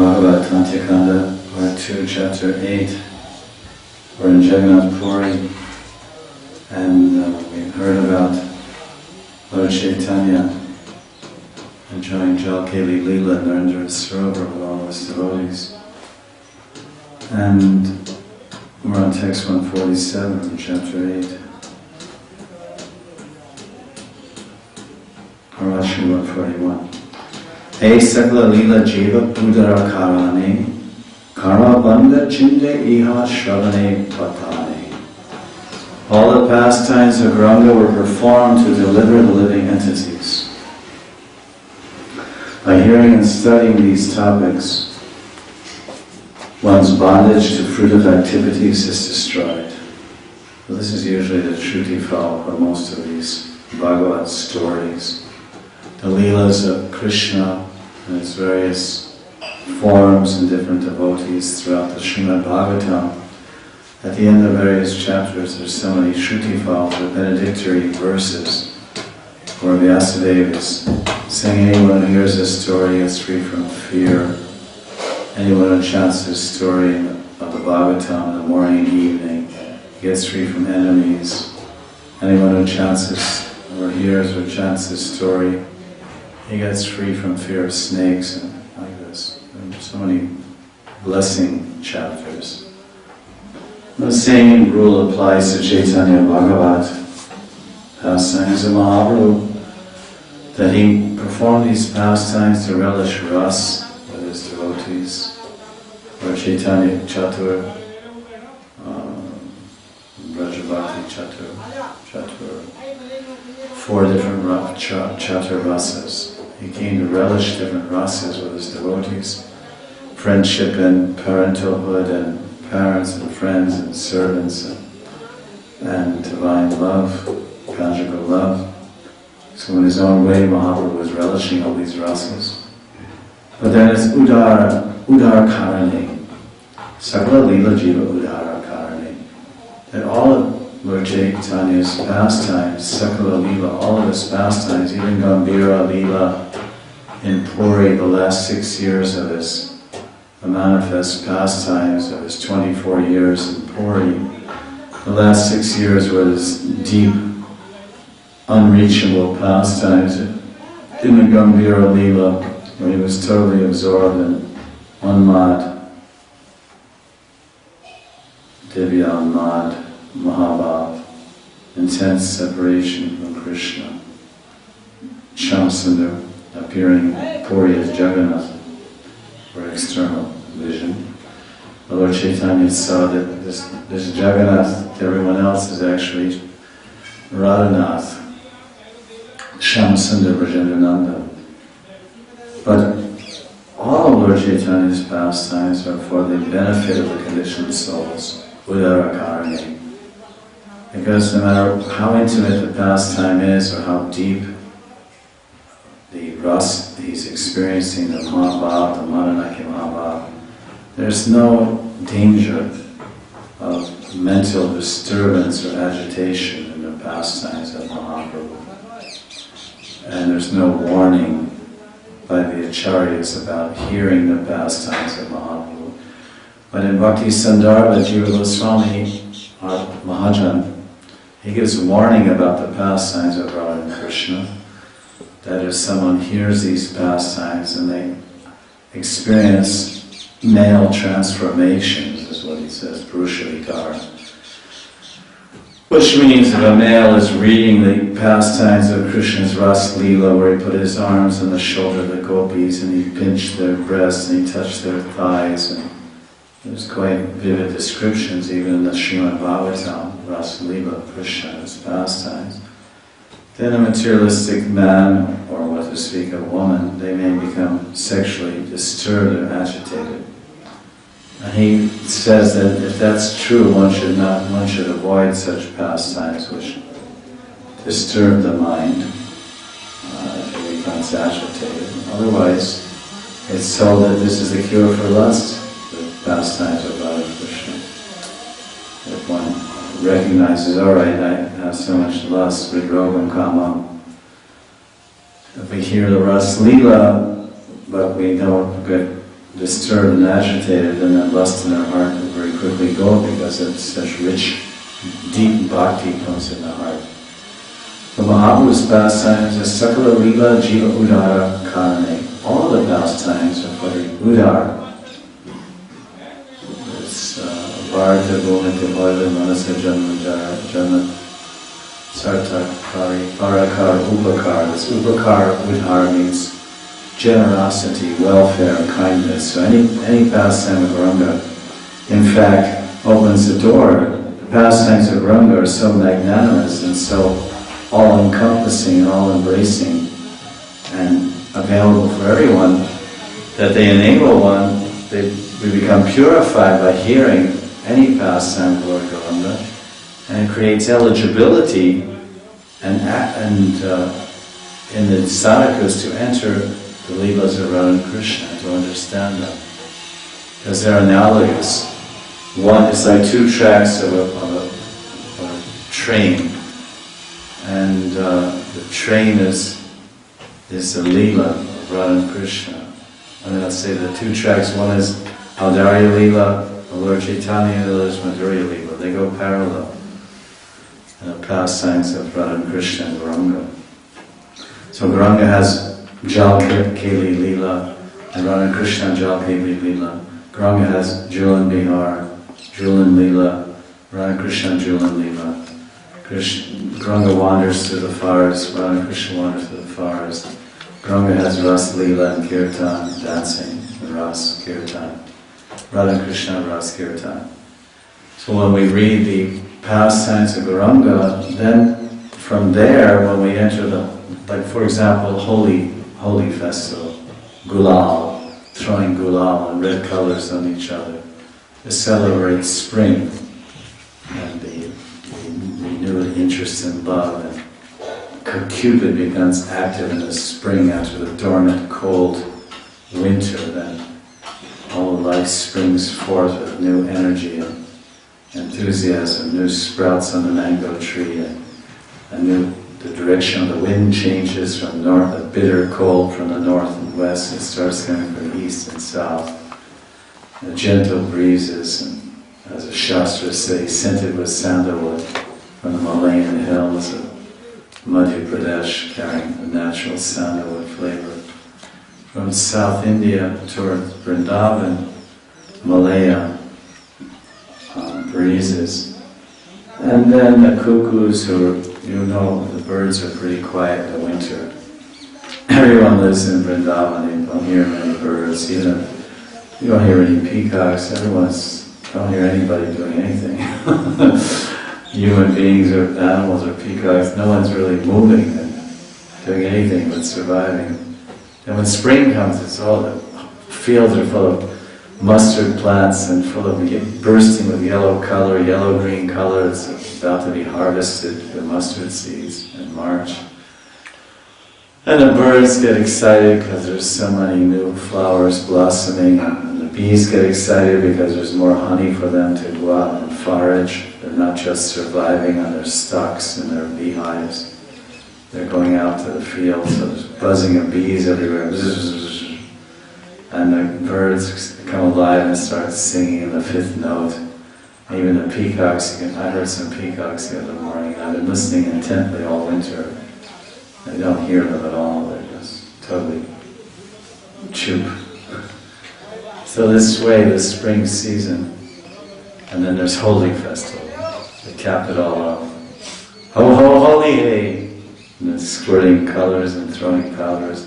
Bhagavad Tantyakanda, Part 2, Chapter 8. We're in Jagannath Puri, and we've heard about Lord Chaitanya enjoying Jalkeli Leela and Narendra Sarovar with all his devotees. And we're on text 147 from Chapter 8. Or actually 141. Hey Sakla Leela Jiva Udara Karane Karma Bandha Chinde Iha Shravane Patane. All the pastimes of Ranga were performed to deliver the living entities. By hearing and studying these topics, one's bondage to fruitive activities is destroyed. So this is usually the Shruti fal for most of these Bhagavad stories. The Leelas of Krishna and its various forms and different devotees throughout the Srimad Bhagavatam. At the end of various chapters, there's so many Shruti fals or benedictory verses where Vyasadeva is saying anyone who hears this story is free from fear. Anyone who chants this story of the Bhagavatam in the morning and evening gets free from enemies. Anyone who chants this or hears or chants this story, he gets free from fear of snakes and like this. There are so many blessing chapters. The same rule applies to Chaitanya Bhagavat, pastimes of Mahaprabhu, that he performed these pastimes to relish ras with his devotees, or Chaitanya Chatur, Brajabhakti Chatur, 4 different Chatur rasas. He came to relish different rasas with his devotees, friendship and parenthood and parents and friends and servants and divine love, conjugal love. So in his own way, Mahaprabhu was relishing all these rasas. But then it's Udara Karane, Sakla Leela Jiva Udara Karane. That all of Lord Chaitanya's pastimes, Sakla Leela, all of his pastimes, even Gambhira Leela in Puri, the last 6 years of the manifest pastimes of his 24 years in Puri, the last 6 years were his deep, unreachable pastimes in the Gambhira Leela, where he was totally absorbed in Unmad, Divya Unmad, Mahabhav, intense separation from Krishna. Shamsundar appearing Puri as Jagannath for external vision. The Lord Chaitanya saw that this Jagannath to everyone else is actually Radhanath, Shamsundar Brajendrananda. But all of Lord Chaitanya's pastimes are for the benefit of the conditioned souls, Udara Karane. Because no matter how intimate the pastime is or how deep the ras he's experiencing, the Mahabhav, the Mahanidhi Mahabhav, there's no danger of mental disturbance or agitation in the pastimes of Mahaprabhu. And there's no warning by the acharyas about hearing the pastimes of Mahaprabhu. But in Bhakti Sandarbha, Jiva Goswami, our Mahajan, he gives warning about the pastimes of Radha and Krishna, that if someone hears these pastimes and they experience male transformations, is what he says, Purusha Vikara. Which means if a male is reading the pastimes of Krishna's Ras Leela, where he put his arms on the shoulder of the gopis and he pinched their breasts and he touched their thighs, and there's quite vivid descriptions even in the Srimad Bhagavatam, Ras Leela, Krishna's pastimes. Then a materialistic man, or what to speak of woman, they may become sexually disturbed or agitated. And he says that if that's true, one should avoid such pastimes which disturb the mind if it becomes agitated. Otherwise, it's told that this is the cure for lust, the pastimes of Radha and Krishna. If one recognizes, all right, I have so much lust, vidrogam kamam. If we hear the Ras Leela, but we don't get disturbed and agitated, then that lust in our heart will very quickly go because it's such rich, deep bhakti comes in the heart. The Mahaprabhu's pastimes are Sakala Lila Jiva Udara Karane. All the pastimes are for the Udara. It's Bharata Bhumite Hoila Manasa Janma Sartak Kari Parakar Upakar. This Upakar Udhara means generosity, welfare, kindness. So any pastime of Gauranga, in fact, opens the door. The pastimes of Gauranga are so magnanimous and so all-encompassing, all-embracing, and available for everyone, that they enable one, we become purified by hearing any pastime of Lord Gauranga, and it creates eligibility and in the sadhakas to enter the Leelas of Radha and Krishna, to understand them. Because they're analogous. One is like two tracks of a train. And the train is the Leela of Radha and Krishna. I mean, let's say the two tracks, one is Audarya Leela, Lord Chaitanya, and the other is Madhurya Leela. They go parallel. And the pastimes of Radha and Krishna and Gauranga. So Gauranga has Jal Keli Leela, and Radha and Krishna Jal Keli Leela. Gauranga has Julan Bihar, Julan Leela, Radha and Krishna Julan Leela. Gauranga wanders through the forest, Radha and Krishna wanders through the forest. Gauranga has Ras Leela and Kirtan, dancing, and Ras Kirtan. Radha and Krishna Ras Kirtan. So when we read the pastimes of Gauranga, then from there, when we enter like for example, Holy Festival, Gulal, throwing Gulal and red colors on each other, to celebrate spring and the renewed interest in love, and Cupid becomes active in the spring after the dormant, cold winter. Then all of life springs forth with new energy and enthusiasm, new sprouts on the mango tree, and the direction of the wind changes from north, the bitter cold from the north and west, it starts coming from east and south. The gentle breezes, and as the Shastras say, scented with sandalwood from the Malayan hills of Madhya Pradesh, carrying the natural sandalwood flavor. From South India towards Vrindavan, Malaya breezes. And then the cuckoos, the birds are pretty quiet in the winter. Everyone lives in Vrindavan, you don't hear many birds, even you don't hear any peacocks, don't hear anybody doing anything. Human beings or animals or peacocks, no one's really moving and doing anything but surviving. And when spring comes, the fields are full of mustard plants and bursting with yellow color, yellow-green color. It's about to be harvested, the mustard seeds in March. And the birds get excited because there's so many new flowers blossoming, and the bees get excited because there's more honey for them to go out and forage. They're not just surviving on their stalks and their beehives. They're going out to the fields, so there's buzzing of bees everywhere. And the birds come alive and start singing in the fifth note. Even the peacocks, I heard some peacocks the other morning. I've been listening intently all winter. I don't hear them at all, they're just totally choop. So this way, the spring season, and then there's Holy Festival. They cap it all off. Ho ho holy hey! And then squirting colors and throwing powders.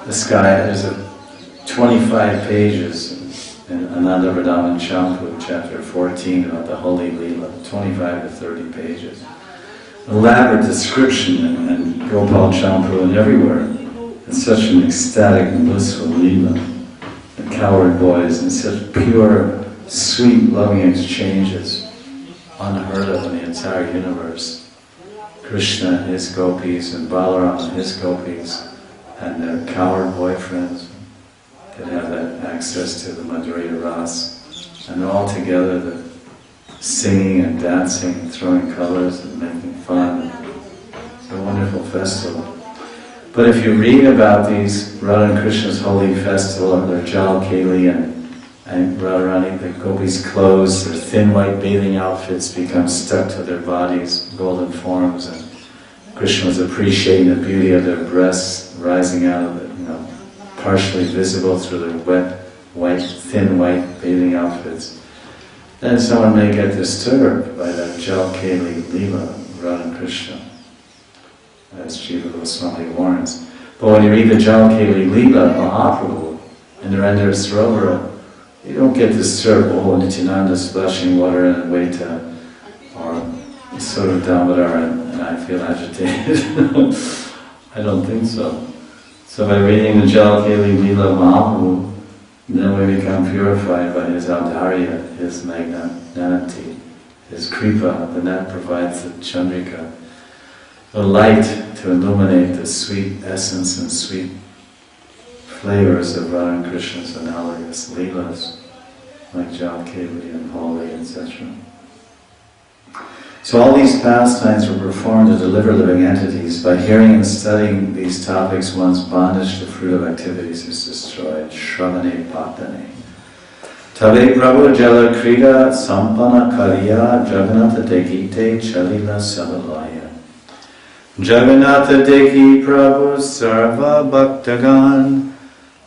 The sky, there's 25 pages in Ananda Vrindavan Champu, chapter 14, about the Holy Leela, 25 to 30 pages. Elaborate description and Gopal Champu and everywhere. It's such an ecstatic and blissful Leela. The coward boys and such pure, sweet, loving exchanges, unheard of in the entire universe. Krishna and his gopis and Balaram and his gopis and their coward boyfriends that have that access to the Madhurya Ras. And all together, the singing and dancing and throwing colors and making fun. It's a wonderful festival. But if you read about these Radha and Krishna's holy festival, or their Jal Keli and Radharani, the gopis' clothes, their thin white bathing outfits become stuck to their bodies, golden forms, and Krishna was appreciating the beauty of their breasts rising out of it, partially visible through their wet, thin white bathing outfits. Then someone may get disturbed by that Jal Keli Leela, Radha and Krishna, as Jiva Goswami warns. But when you read the Jal Keli Leela Mahaprabhu in the Narendra Sarovara, you don't get disturbed. Oh, Nityananda splashing water in Advaita, or sort of Damodar, and I feel agitated. I don't think so. So by reading the Jal Keli Leela Mahaprabhu, then we become purified by his Audarya, his magnanimity, his Kripa. The net provides the Chandrika, the light to illuminate the sweet essence and sweet flavors of Radha and Krishna's analogous Leelas, like Jal Keli and Holi, etc. So all these pastimes were performed to deliver living entities. By hearing and studying these topics, one's bondage to fruit of activities is destroyed. Shravane Bhaktane. Tabe Prabhu Jala Krida Sampana Karya Jagannatha Dekite Chalila Savalaya. Jagannatha Deki Prabhu Sarva Bhaktagan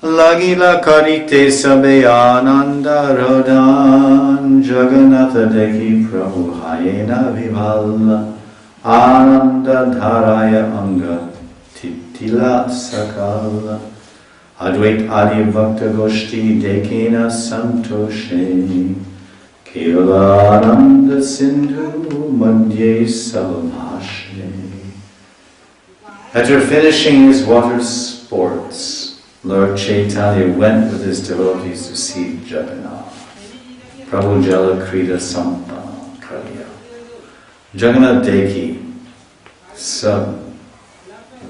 Lagila Karite Sabe Ananda Rodan Jagannatha Deki Prabhu Hayena Vivala Ananda Dharaya Anga Titila Sakala Advait Adi Bhakta Goshti Dekena Santoshe Kevala Ananda Sindhu Madhye Salamhashe. After finishing his water sports, Lord Chaitanya went with his devotees to see Jagannath. Prabhu Jala Krita Sampana Karya. Jagannath Deki Sab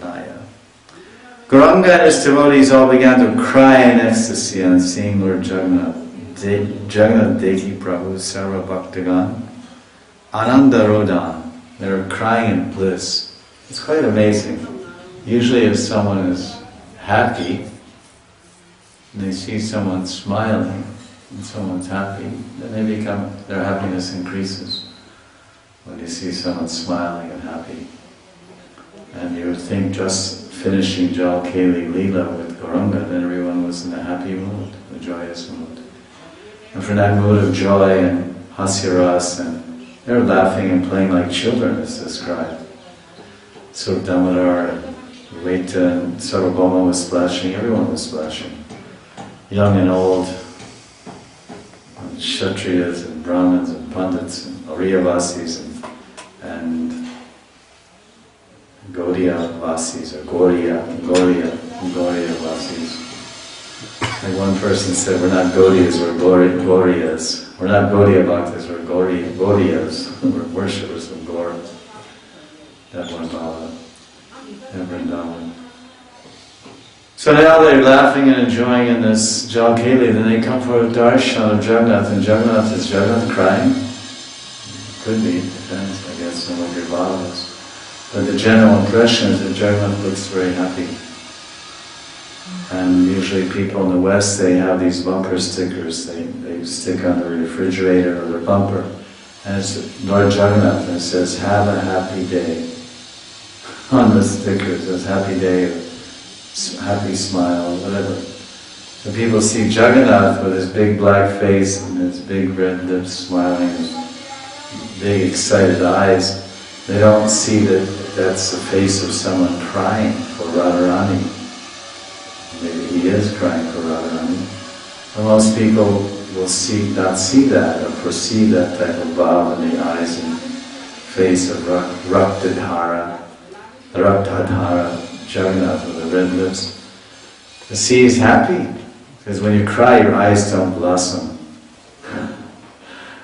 Naya. Gauranga and his devotees all began to cry in ecstasy on seeing Lord Jagannath. Jagannath Deki Prabhu Sarva Bhaktagan Ananda Rodan. They were crying in bliss. It's quite amazing. Usually if someone is happy, and they see someone smiling, and someone's happy, then their happiness increases. When you see someone smiling and happy. And you would think just finishing Jal Keli Leela with Gauranga, then everyone was in a happy mood, a joyous mood. And from that mood of joy and hasyaras, and they were laughing and playing like children, as described. So Damodar and Vaita and Sarvabhauma was splashing, everyone was splashing. Young and old, and Kshatriyas and Brahmins and Pandits and Ariyavasis and Gaudiya Vasis, or Gauriya Vasis. Like one person said, we're not Gaudiyas, we're Gauriyas. We're not Gaudiya Bhaktas, we're Gaudiyas. We're worshippers of Gaur. That one Baba, and Vrindavan. So now they're laughing and enjoying in this Jal Keli, then they come for a darshan of Jagannath, and Jagannath, is Jagannath crying? Could be, depends, I guess, on what your bhava is. But the general impression is that Jagannath looks very happy. And usually people in the West, they have these bumper stickers they stick on the refrigerator or the bumper. And it's Lord Jagannath, and it says, have a happy day. On the sticker it says, happy day, happy smile, whatever. So people see Jagannath with his big black face and his big red lips smiling, and big excited eyes. They don't see that that's the face of someone crying for Radharani. Maybe he is crying for Radharani. And most people will not see that or perceive that type of bhava in the eyes and face of Raktadhara, Jagannath with the red lips. To see he's happy, because when you cry, your eyes don't blossom.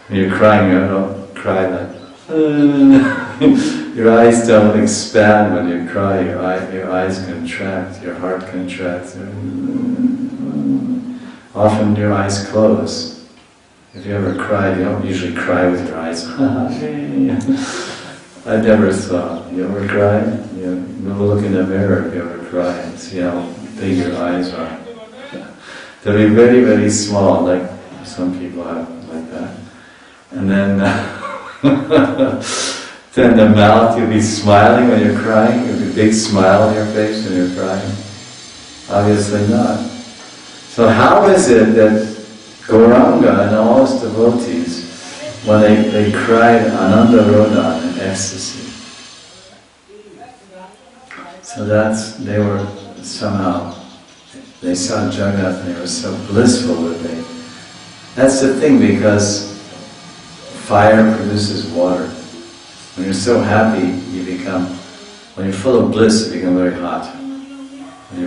When you're crying, you don't cry like your eyes don't expand when you cry. Your eyes contract, your heart contracts. Often your eyes close. If you ever cried, you don't usually cry with your eyes. I never thought. You ever cry? You look in the mirror if you ever cry and see how big your eyes are. They'll be very, very small, like some people have like that. And then, then the mouth, you'll be smiling when you're crying. There'll be a big smile on your face when you're crying. Obviously not. So how is it that Gauranga and all his devotees, when they cried Ananda Rodan in ecstasy, so they were somehow, they saw Jagannath and they were so blissful that that's the thing, because fire produces water. When you're so happy, when you're full of bliss, you become very hot. When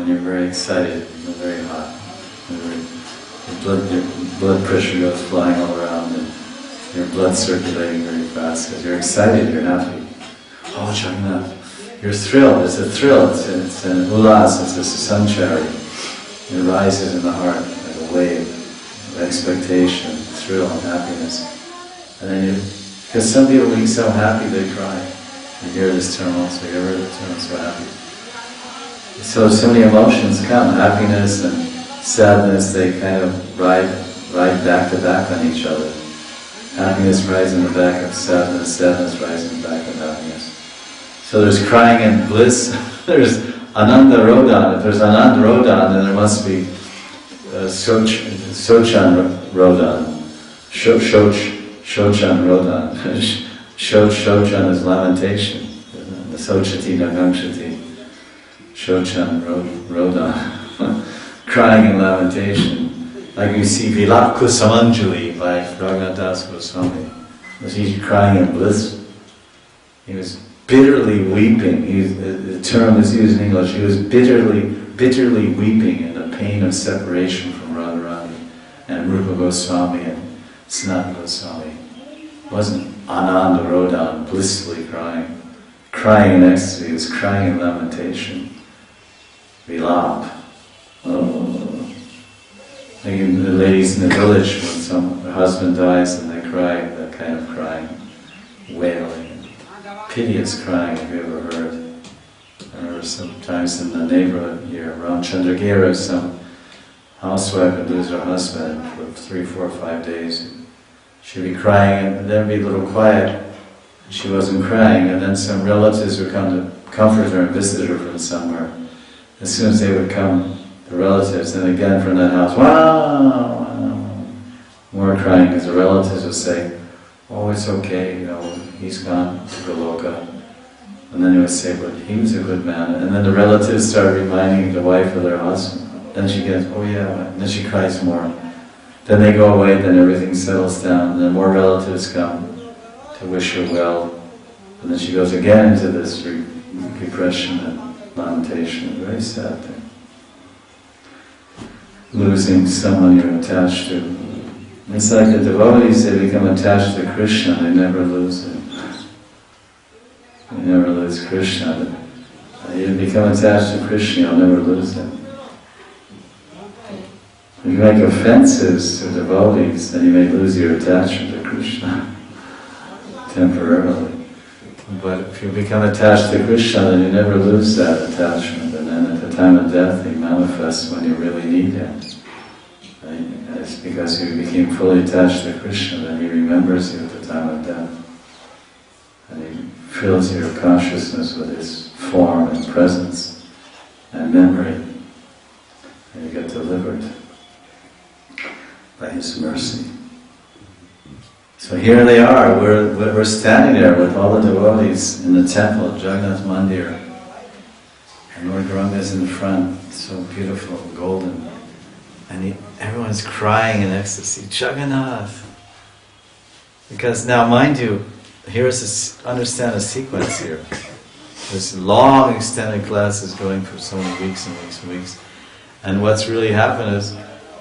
you're very excited, you become very hot. Your blood pressure goes flying all around and your blood circulating very fast because you're excited, you're happy. Oh, Jagannath. You're thrilled, it's a thrill, it's an ulas, it's a sanchari. It rises in the heart like a wave of expectation, thrill and happiness. And then because some people will be so happy they cry. You hear this term also, you ever heard the term, so happy. So many emotions come, happiness and sadness, they kind of ride back to back on each other. Happiness rides in the back of sadness, sadness rides in the back of happiness. So there's crying and bliss, there's Ananda Rodan. If there's Ananda Rodan, then there must be Sochan Rodan. Shochan Rodan. Shochan is lamentation. The Sochati Nagangshati. Shochan Rodan. Crying and lamentation. Like you see Vilap Kusamanjali by Raghunath Das Goswami. Was he crying in bliss? He was bitterly weeping. The term is used in English. He was bitterly weeping in the pain of separation from Radharani and Rupa Goswami and Sanatana Goswami. It wasn't Ananda Rodan, blissfully crying. Crying in ecstasy, he was crying in lamentation. Vilap. Oh. Like the ladies in the village, when their husband dies and they cry, that kind of crying, wailing. Piteous crying, have you ever heard? I remember sometimes in the neighborhood here around Chandragira, some housewife would lose her husband for 3, 4, 5 days. She'd be crying and then be a little quiet. She wasn't crying, and then some relatives would come to comfort her and visit her from somewhere. As soon as they would come, the relatives, and again from that house, wow, more crying, because the relatives would say, oh, it's okay, he's gone to Goloka. And then he would say, but he was a good man. And then the relatives start reminding the wife of their husband. Then she gets, oh yeah, and then she cries more. Then they go away, then everything settles down, and then more relatives come to wish her well. And then she goes again into this repression and lamentation. A very sad thing. Losing someone you're attached to. It's like the devotees, they become attached to Krishna, they never lose it. You never lose Krishna. You become attached to Krishna, you'll never lose it. If you make offenses to devotees, then you may lose your attachment to Krishna temporarily. But if you become attached to Krishna, then you never lose that attachment. And then at the time of death, he manifests when you really need him. And it's because you became fully attached to Krishna, then he remembers you at the time of death. And he fills your consciousness with his form and presence and memory. And you get delivered by his mercy. So here they are, we're standing there with all the devotees in the temple, Jagannath Mandir. And Lord Gauranga is in the front, so beautiful, golden. And everyone's crying in ecstasy, Jagannath! Because now, mind you, understand a sequence here. There's long extended classes going for so many weeks and weeks and weeks. And what's really happened is,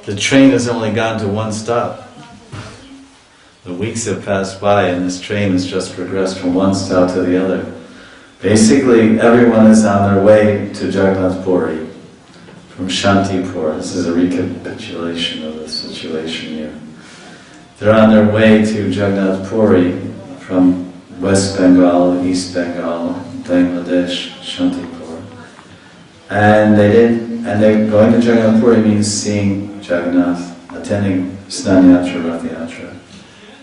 the train has only gone to one stop. The weeks have passed by and this train has just progressed from one stop to the other. Basically, everyone is on their way to Jagannath Puri from Shantipur. This is a recapitulation of the situation here. They're on their way to Jagannath Puri from West Bengal, East Bengal, Bangladesh, Shantipur. And they're going to Jagannath Puri means seeing Jagannath, attending Snanyatra, Rath Yatra.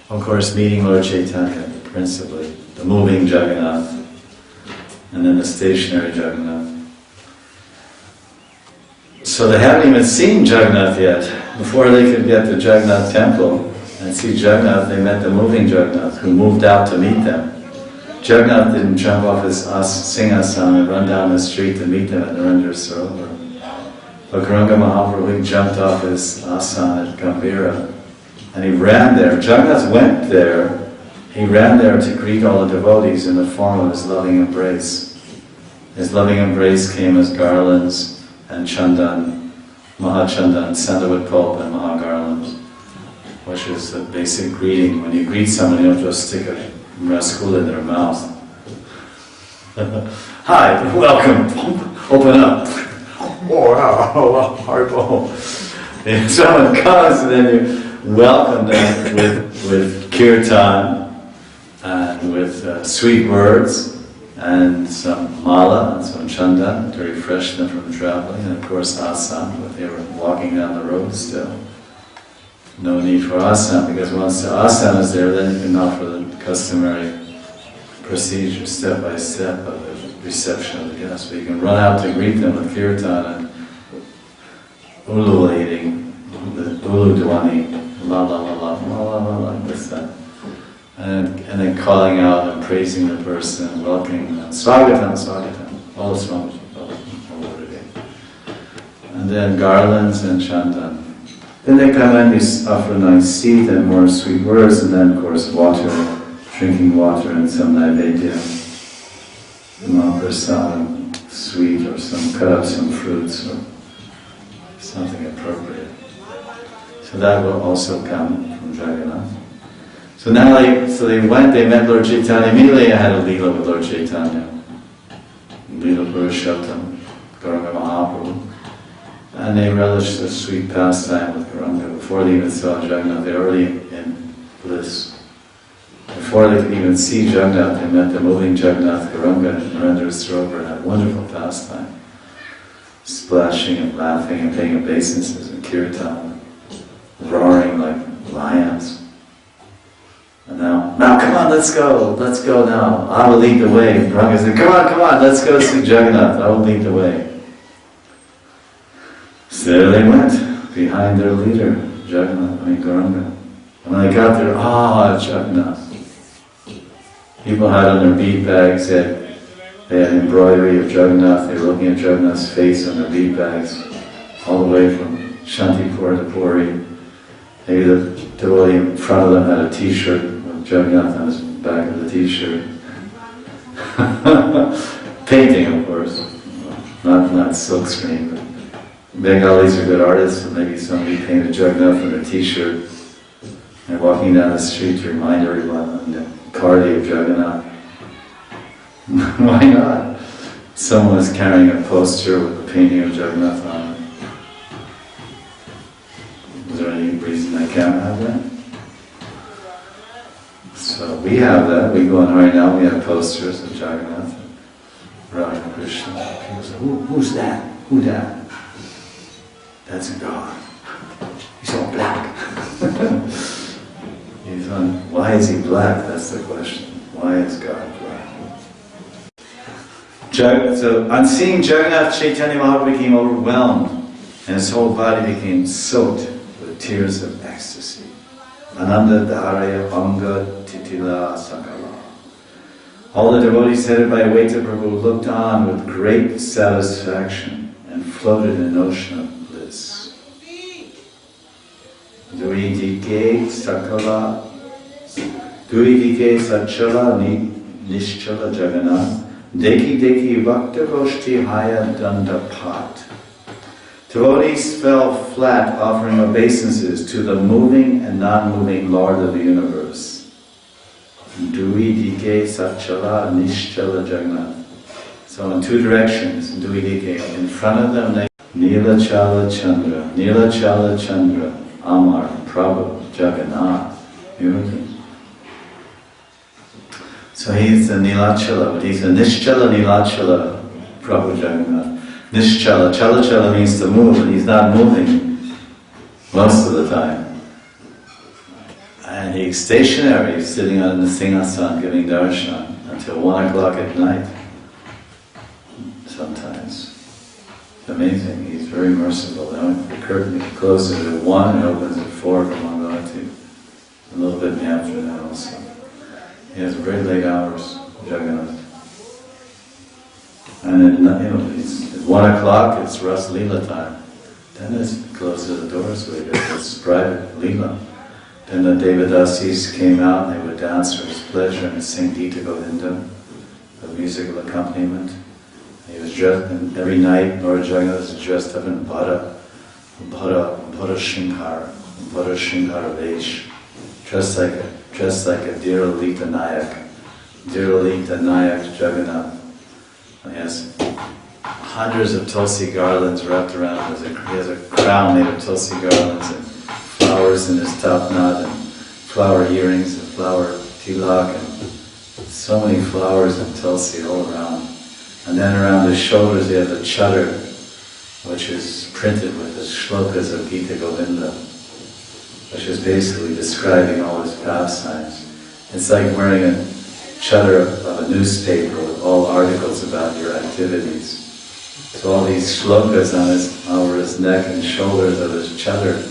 Of course, meeting Lord Chaitanya, principally, the moving Jagannath, and then the stationary Jagannath. So they haven't even seen Jagannath yet. Before they could get to Jagannath temple and see Jagannath, they met the moving Jagannath who moved out to meet them. Jagannath didn't jump off his Singhasan and run down the street to meet them at Narendra Sarovar. But Gauranga Mahaprabhu jumped off his asana at Gambhira and he ran there. Jagannath went there. He ran there to greet all the devotees in the form of his loving embrace. His loving embrace came as garlands and chandan, Mahachandan, sandalwood pulp and Mahagarland, which is the basic greeting. When you greet someone, you don't just stick a rascal in their mouth. Hi, welcome, open up. Oh, wow, harpo. If someone comes and then you welcome them with kirtan and with sweet words and some mala and some chandan to refresh them from traveling, and of course asana, if they were walking down the road still. No need for asana, because once the asana is there, then you can offer the customary procedure step by step of the reception of the guests. But you can run out to greet them with kirtan and ululating, the ulu dwani, la la la la la la la, like this that. And then calling out and praising the person and welcoming them. Swagatam, swagatam, all the Swami, all over again. And then garlands and chandan. Then they come and you offer a nice seat and more sweet words, and then of course water, drinking water and some naivedya, mahaprasad, sweet, or cut up some fruits or something appropriate. So that will also come from Jagannath. So now they met Lord Chaitanya. Immediately I had a Leela with Lord Chaitanya. Leela Purushottam, Gauranga Mahaprabhu. And they relished the sweet pastime with Gauranga. Before they even saw Jagannath, they were already in bliss. Before they could even see Jagannath, they met the moving Jagannath Gauranga and Narendra Sarovar and had wonderful pastime. Splashing and laughing and paying obeisances and kirtan, roaring like lions. And now come on, let's go now. I will lead the way. Gauranga said, come on, let's go see Jagannath, I will lead the way. So there they went, behind their leader, Gauranga. And when they got there, Jagannath. People had on their bead bags, they had embroidery of Jagannath, they were looking at Jagannath's face on their bead bags, all the way from Shantipur to Puri. Maybe the devotee in front of them had a t-shirt with Jagannath on his back of the t-shirt. Painting, of course, not silk screen, but Bengalis are good artists, so maybe somebody painted Jagannath on their t-shirt. They're walking down the street to remind everyone of the Kardi of Jagannath. Why not? Someone was carrying a poster with a painting of Jagannath on it. Is there any reason I can't have that? So we have that. We go on right now, we have posters of Jagannath and Radha Krishna. People say, who's that? Who that? That's God. He's all black. Why is he black? That's the question. Why is God black? So on seeing Jagannath, Chaitanya Mahaprabhu became overwhelmed and his whole body became soaked with tears of ecstasy. Ananda Dharaya Anga Titila Sakala. All the devotees headed by Vaita Prabhu looked on with great satisfaction and floated in an ocean of bliss. Duidike Sakala Duidike Sachala Nishchala Jagannath Deki Vakta Goshti Haya Danda Pat. Devotees fell flat offering obeisances to the moving and non-moving Lord of the universe. Duidike Sachala Nishchala Jagannath. So in two directions, Duidike. In front of them, Nila Chala Chandra, Amar, Prabhu, Jagannath. Beautiful. So he's the Nilachala, but he's a Nischala Nilachala Prabhu Jagannath. Nischala, Chala Chala means to move, and he's not moving most of the time. And he's stationary, he's sitting on the Singhasan giving darshan until 1 o'clock at night. Sometimes. It's amazing, he's very merciful. Now the curtain closes at 1 and opens at 4 for Mangalati. A little bit in the afternoon also. He has very late hours, Jagannath. And then, it's at 1 o'clock, it's Ras Leela time. Then it closes the doors, so it's private Leela. Then the Devadasis came out and they would dance for his pleasure and sing Gita Govinda, the musical accompaniment. He was dressed, and every night Lord Jagannath was dressed up in Bhara Shinghar Vesh, dressed like a Dear Lalita Nayak Jagannath. And he has hundreds of tulsi garlands wrapped around him. He has a crown made of tulsi garlands and flowers in his top knot and flower earrings and flower tilak and so many flowers and tulsi all around. And then around his shoulders he has a chadar, which is printed with the shlokas of Gita Govinda, which is basically describing all his pastimes. It's like wearing a chadar of a newspaper with all articles about your activities. So all these shlokas over his neck and shoulders of his chadar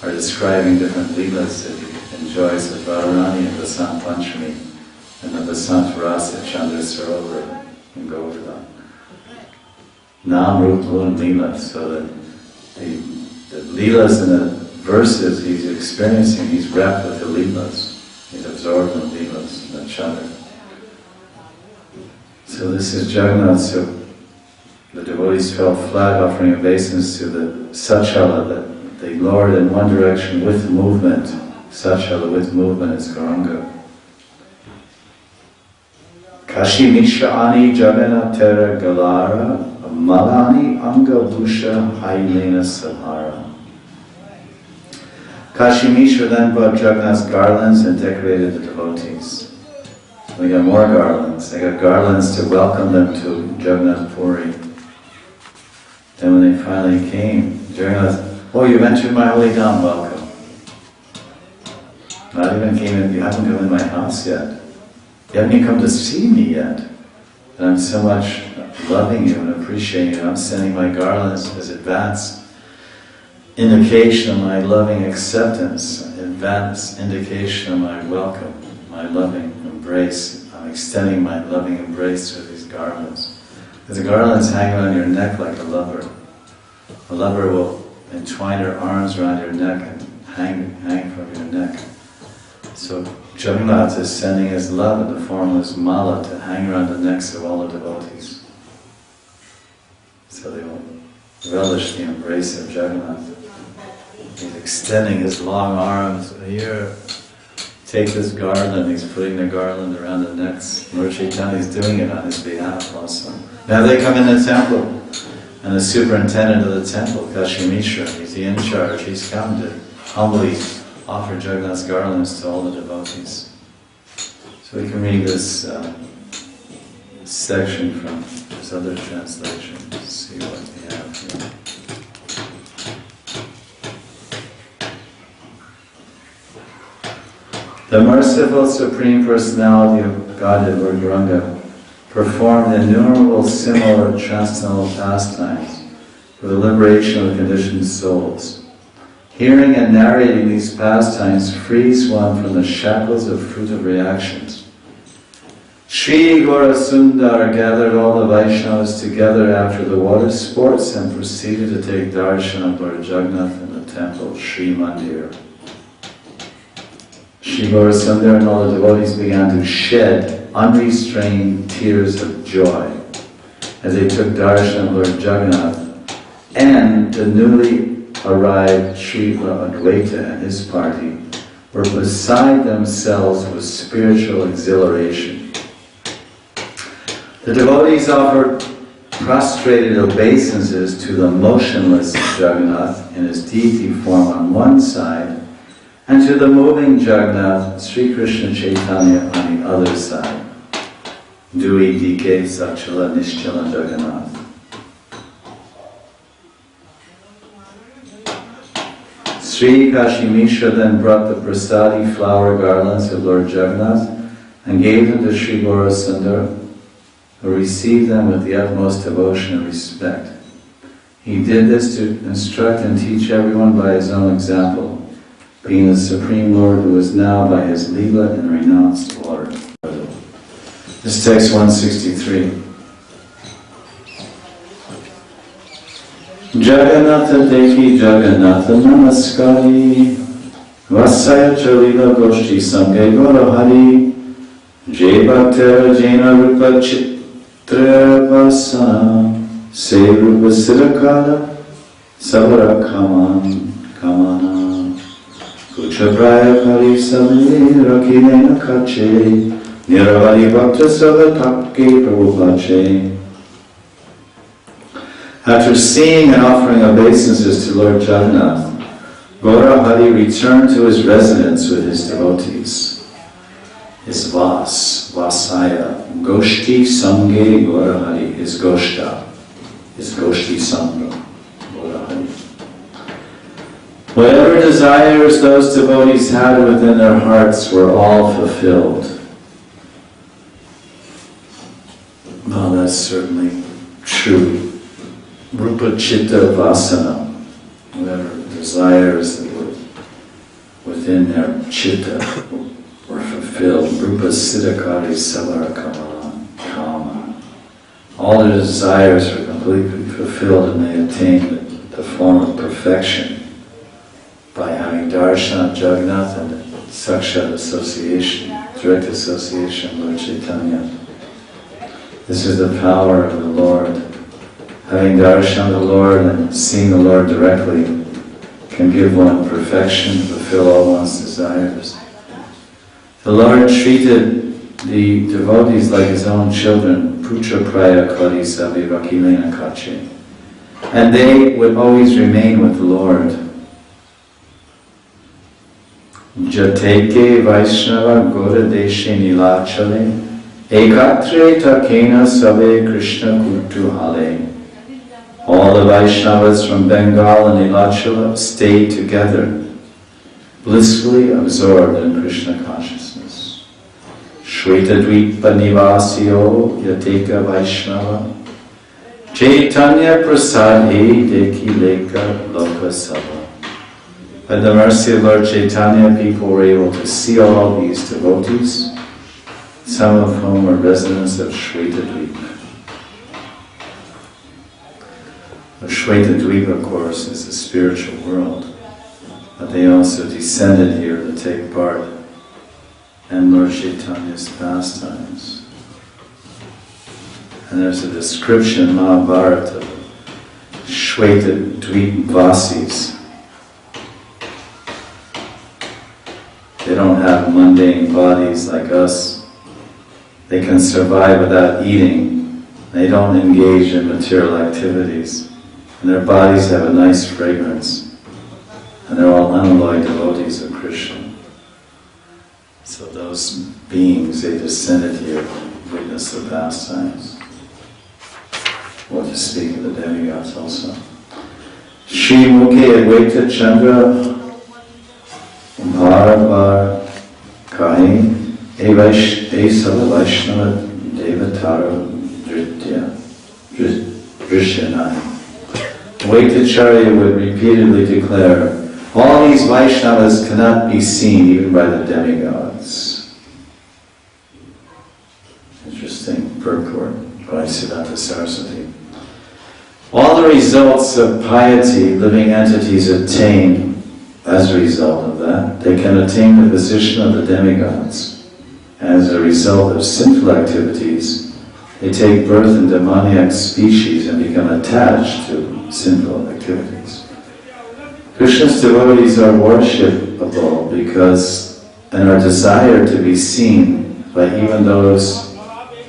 are describing different leelas that he enjoys with Radharani and Vasant Panchami and the Vasant Rasa Chandra Sarovar in Govardhan. Nam Rup Lun Leela, so that the leelas in the verses he's experiencing, he's wrapped with the leelas. He's absorbed in the leelas, in the chadar. So this is Jagannath. So the devotees fell flat offering obeisance to the Sachala that they lowered in one direction with movement. Sachala with movement is Gauranga. Kashi Mishra Ani Jagannath Tera Galara Malani Anga Bhusha Hailena Samhara. Kashi Mishra then brought Jagannath's garlands and decorated the devotees. They got more garlands. They got garlands to welcome them to Jagannath Puri. Then when they finally came, Jagannath, oh, you've entered my holy dham, welcome. Not even came in, you haven't come in my house yet. You haven't even come to see me yet. And I'm so much loving you and appreciating you. I'm sending my garlands as advance indication of my loving acceptance, advance indication of my welcome, my loving embrace. I'm extending my loving embrace with these garlands. Because the garlands hang around your neck like a lover. A lover will entwine her arms around your neck and hang from your neck. So Jagannath is sending his love in the form of his mala to hang around the necks of all the devotees. So they will relish the embrace of Jagannath. He's extending his long arms. Here, take this garland. He's putting the garland around the necks. Lord Chaitanya is doing it on his behalf also. Now they come in the temple, and the superintendent of the temple, Kashi Mishra, he's the in charge. He's come to humbly offer Jagannath's garlands to all the devotees. So we can read this section from this other translation. Let's see what we have here. The merciful Supreme Personality of Godhead, Lord Gauranga, performed innumerable similar transcendental pastimes for the liberation of the conditioned souls. Hearing and narrating these pastimes frees one from the shackles of fruitive reactions. Sri Gaura Sundar gathered all the Vaishnavas together after the water sports and proceeded to take darshan of Lord Jagannath in the temple, Sri Mandir. Sri Gaura Sundar and all the devotees began to shed unrestrained tears of joy as they took darshan of Lord Jagannath, and the newly arrived Srila Advaita and his party were beside themselves with spiritual exhilaration. The devotees offered prostrated obeisances to the motionless Jagannath in his deity form on one side, and to the moving Jagannath, Sri Krishna Chaitanya, on the other side. Dui Dike Sachala Nishchala Jagannath. Sri Kashimishra then brought the prasadi flower garlands of Lord Jagannath and gave them to Sri Gaurasundar, who received them with the utmost devotion and respect. He did this to instruct and teach everyone by his own example, being the Supreme Lord who is now by his Leela and renounced Lord. This text 163. Jagannatha Deki Jagannatha Namaskari Vasaya Chalila Goshti Samge Gora Hari Jai Bhaktara Jaina Rupa Chitra Vasana Se Rupa Siddhakala Savara Kamana Kucha Praya Kali Samini Rakilena Kache Niravari Bhakta Savatapke Prabhupache. After seeing and offering obeisances to Lord Jagannath, Gaura Hari returned to his residence with his devotees. His Vasaya, Goshti Sange Gaura Hari, his Goshta, his Goshti Sangha, Gaura Hari. Whatever desires those devotees had within their hearts were all fulfilled. Well, that's certainly true. Rupa Chitta Vasana, whatever desires that were within their chitta were fulfilled. Rupa Siddhakari Savara Kama. All their desires were completely fulfilled and they attained the form of perfection by having darshan of Jagannath and sakshat association, direct association with Lord Chaitanya. This is the power of the Lord. Having darshan of the Lord and seeing the Lord directly can give one perfection, fulfill all one's desires. The Lord treated the devotees like his own children, putra praya kali sabi rakilena kache, and they would always remain with the Lord. Jateke Vaishnava Gora Deshe Nilachale Ekatre Takena Sabe Krishna Kutu Hale. All the Vaishnavas from Bengal and Nilachala stayed together, blissfully absorbed in Krishna consciousness. Shvetadvipa Nivasyo Yateka Vaishnava Chaitanya Prasadhi Deki Leka Loka Sabha. By the mercy of Lord Chaitanya, people were able to see all these devotees, some of whom were residents of Shvetadvipa. The Shvetadvipa, of course, is the spiritual world, but they also descended here to take part in Lord Chaitanya's pastimes. And there's a description in Mahabharata of Shvetadvipa Vasis. They don't have mundane bodies like us. They can survive without eating. They don't engage in material activities. And their bodies have a nice fragrance. And they're all unalloyed devotees of Krishna. So those beings, they descended here to witness the pastimes. Or to speak of the demigods also. Shri Mukhe Advaita Chandra Bharabar Kahi Sava Vaishnava Devatara Drishyanai. Vaitacharya would repeatedly declare, all these Vaishnavas cannot be seen even by the demigods. Interesting purport by Siddhanta Saraswati. All the results of piety living entities attain as a result of that. They can attain the position of the demigods. As a result of sinful activities, they take birth in demoniac species and become attached to sinful activities. Krishna's devotees are worshipable because and are desired to be seen by even those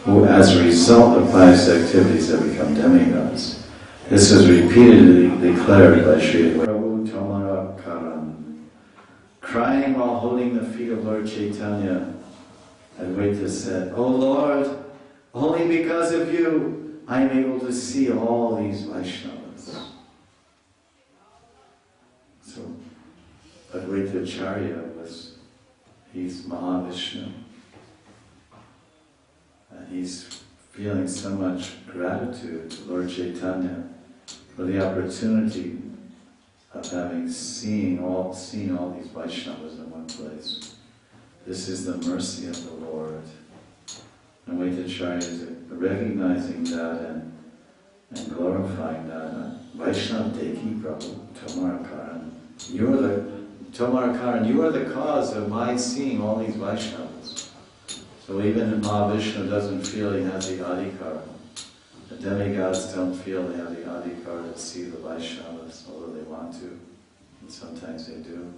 who, as a result of pious activities, have become demigods. This is repeatedly declared by Sri Prabhu Tomara Karan. Crying while holding the feet of Lord Chaitanya, Advaita said, O Lord, only because of you, I'm able to see all these Vaishnavas. So, Advaita Acharya he's Mahavishnu. And he's feeling so much gratitude to Lord Chaitanya for the opportunity of having seen all these Vaishnavas in one place. This is the mercy of the Lord. And Vaitacharya is recognizing that and glorifying that. Vaishnav Deki Prabhu, Tomarakaran. You are the cause of my seeing all these Vaishnavas. So even Mahavishnu doesn't feel he has the adhikara. The demigods don't feel they have the adhikara to see the Vaishnavas, although they want to, and sometimes they do.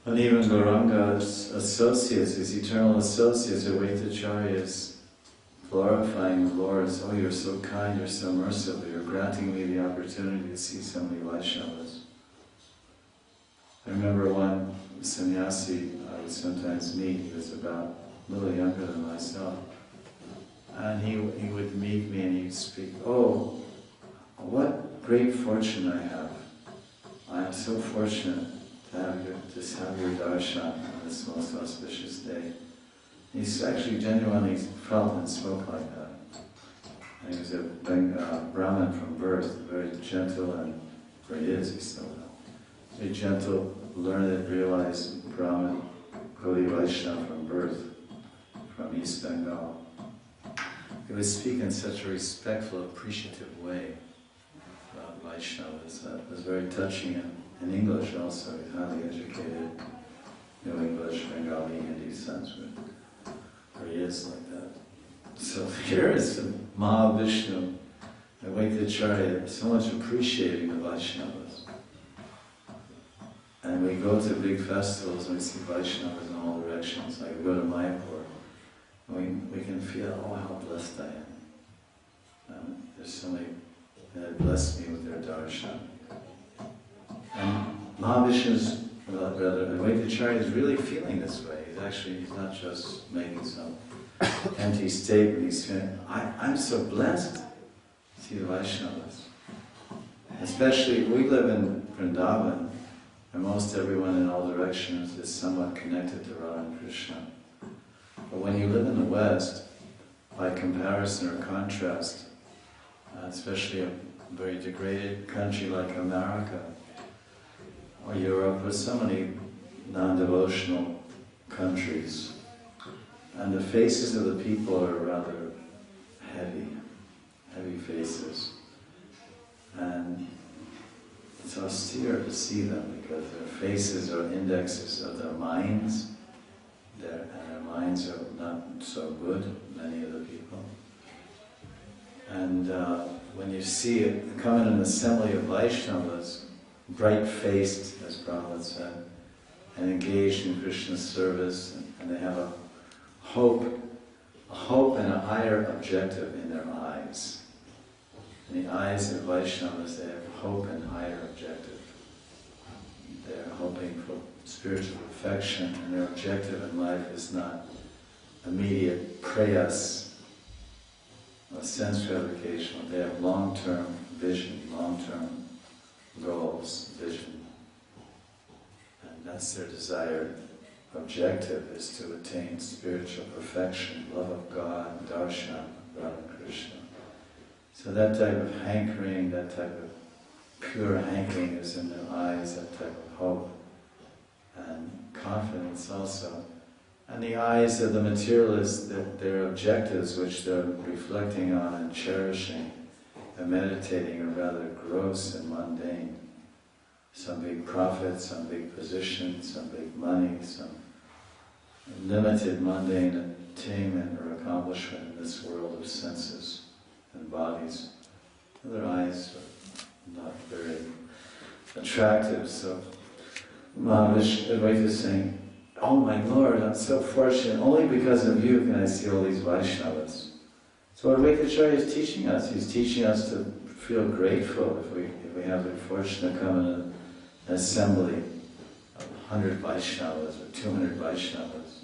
And even Gauranga's associates, his eternal associates, Advaitacharya is glorifying the Lord. Oh, you're so kind, you're so merciful, you're granting me the opportunity to see so many Vaishnavas. I remember one sannyasi I would sometimes meet, he was about a little younger than myself. And he would meet me and he'd speak, oh, what great fortune I have. I am so fortunate to have your darshan on this most auspicious day. He's actually genuinely felt and spoke like that. And he was a Brahmin from birth, very gentle, and for he is, he's still very gentle, learned, realized Brahmin, Gaudiya Vaishnava from birth, from East Bengal. He would speak in such a respectful, appreciative way about Vaishnavas. That was very touching, in English also. He's highly educated, English, Bengali, Hindi, Sanskrit. Or he is like that. So here is Mahavishnu, Advaitacharya, so much appreciating the Vaishnavas. And we go to big festivals and we see Vaishnavas in all directions. Like we go to Mayapur, we can feel, oh, how blessed I am. There's so many that bless me with their darshan. And Mahavishnu's, rather, Advaitacharya is really feeling this way. He's not just making some empty statement. He's saying, I'm so blessed to see the Vaishnavas. Especially, we live in Vrindavan, and most everyone in all directions is somewhat connected to Radha and Krishna. But when you live in the West, by comparison or contrast, especially a very degraded country like America, or Europe, or so many non-devotional countries, and the faces of the people are rather heavy faces. And it's austere to see them because their faces are indexes of their minds, and their minds are not so good, many of the people. And when you see it, come in an assembly of Vaishnavas, bright-faced, as Prabhupada said, and engaged in Krishna's service, and they have a hope and a higher objective in their eyes. In the eyes of Vaishnavas, they have hope and higher objective. They're hoping for spiritual perfection, and their objective in life is not immediate prayas or sense gratification. They have long-term vision, long-term goals, vision. And that's their desired objective, is to attain spiritual perfection, love of God, darshan, Radha and Krishna. So that type of hankering, that type of pure hankering is in their eyes, that type of hope and confidence also. And the eyes of the materialists, their objectives which they're reflecting on and cherishing and meditating are rather gross and mundane. Some big profit, some big position, some big money, some limited mundane attainment or accomplishment in this world of senses and bodies. Their eyes are not very attractive. So Advaita is saying, oh my Lord, I'm so fortunate. Only because of you can I see all these Vaishnavas. So what Advaitacharya is teaching us, he's teaching us to feel grateful if we have the fortune to come in an assembly of 100 Vaishnavas or 200 Vaishnavas.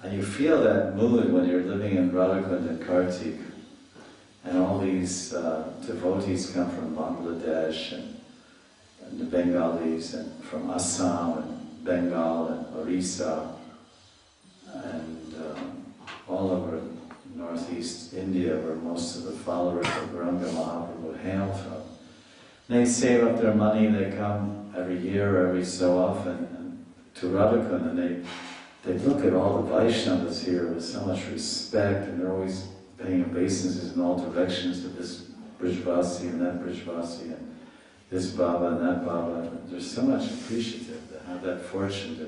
And you feel that mood when you're living in Radhakund and Kartik. And all these devotees come from Bangladesh and the Bengalis and from Assam and Bengal and Orissa and all over northeast India where most of the followers of Gauranga Mahaprabhu hail from. They save up their money, they come every year or every so often to Radhakund, and they look at all the Vaishnavas here with so much respect, and they're always paying obeisances in all directions to this Brijvasi and that Brijvasi and this Baba and that Baba. There's so much appreciative to have that fortune to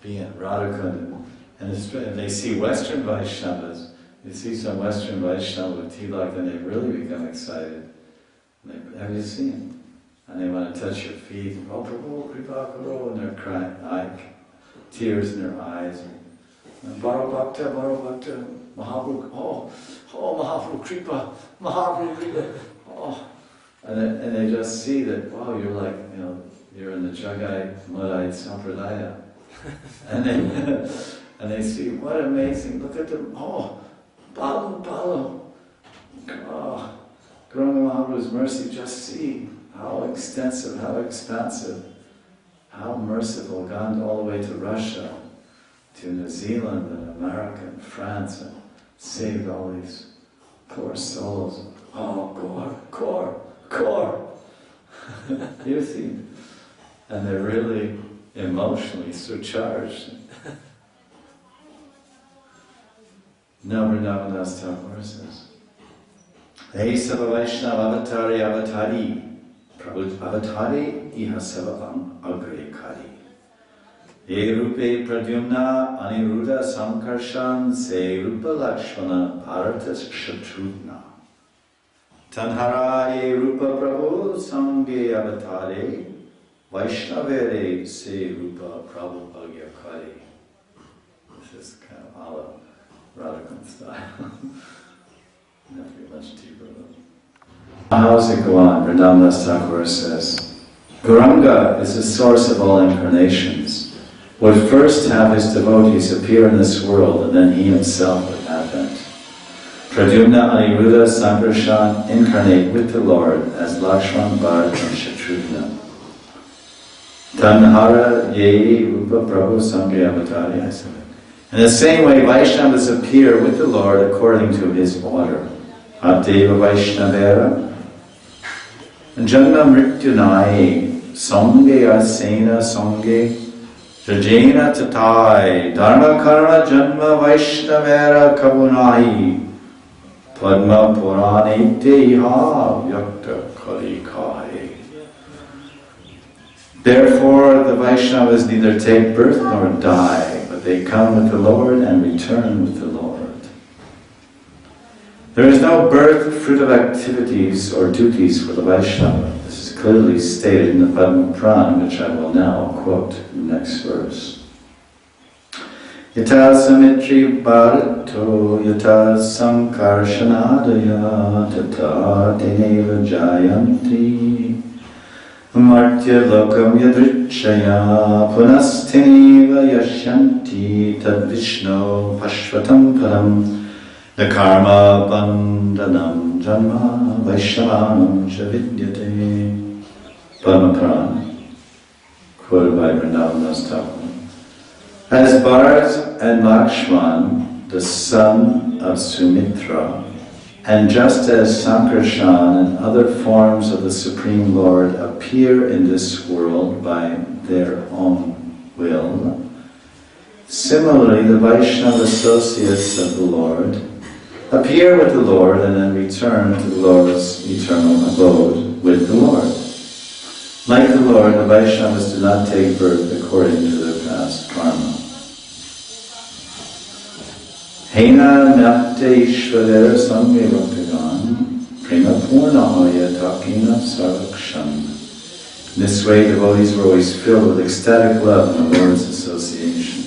be in Radhakund, and they see Western Vaishnavas. You see some Western Vaishnava with tilak, and they really become excited. Have you seen? And they want to touch your feet. Oh, Prabhu, Kripa Karo, and they're crying, tears in their eyes. Baro Bhakta, Mahaprabhu, oh, Mahaprabhu Kripa, Mahaprabhu Kripa, oh. And they just see that, wow, you're like, you're in the Jagai Madai Sampradaya. And they see, what amazing, look at them, oh, Balu, oh, Gauranga Mahaprabhu's mercy, just see how extensive, how expansive, how merciful, gone all the way to Russia, to New Zealand and America and France, and saved all these poor souls. Oh, Core. You see? And they're really emotionally surcharged. Now Vrindavan Das Thakur says, Hey Sava Vaishnava Avatari, Prabhu Avatari Iha Savavam Agre Kari. Ye Rupe Pradyumna Aniruddha Sankarshan Se Rupa Lakshmana Bharata Shatrugna. Tanhara Ye Rupa Prabhu Sange Avatare Vaishnavere Se Rupa Prabhu Agyakari. This is kind of a la Radhakund style. Not very much deeper though. How does it go on? Vrindavan Das Thakur says, Gauranga is the source of all incarnations. Would first have his devotees appear in this world, and then he himself would advent. Pradyumna Aniruddha Sankarshan incarnate with the Lord as Lakshman, Bharat and Shatrugna. Tanhara Ye Rupa Prabhu Sangye Avatari. I said it. In the same way, Vaishnavas appear with the Lord according to his order. Adeva Vaishnavera Janma Mrityunaye Sange Asena Sange Jajena Tatai Dharma Karma Janma Vaishnavera Kabunahi Padma Purane Teha Vyakta Kali Kahe. Therefore, the Vaishnavas neither take birth nor die, but they come with the Lord and return with the Lord. There is no birth, fruit of activities or duties for the Vaishnava. This is clearly stated in the Padma Purana, which I will now quote in the next verse. Yata samitri bharato yata sankarshanadaya tata teneva jayanti martya lokam yadrichaya punasteneva yashyanti tad vishno pashvatam param the karma bandhanam janma vaishnavanam cha vidyate. Padma Purana, quoted by Vrindavan Das Thakur. As Bharat and Lakshman, the son of Sumitra, and just as Sankarshan and other forms of the Supreme Lord appear in this world by their own will, similarly the Vaishnava associates of the Lord appear with the Lord and then return to the Lord's eternal abode with the Lord. Like the Lord, the Vaishnavas do not take birth according to their past karma. Hena Napte Ishvadera Sangye Bhaktagan Prema Purna Hoya Takina Sarvakshan. In this way, devotees were always filled with ecstatic love in the Lord's association.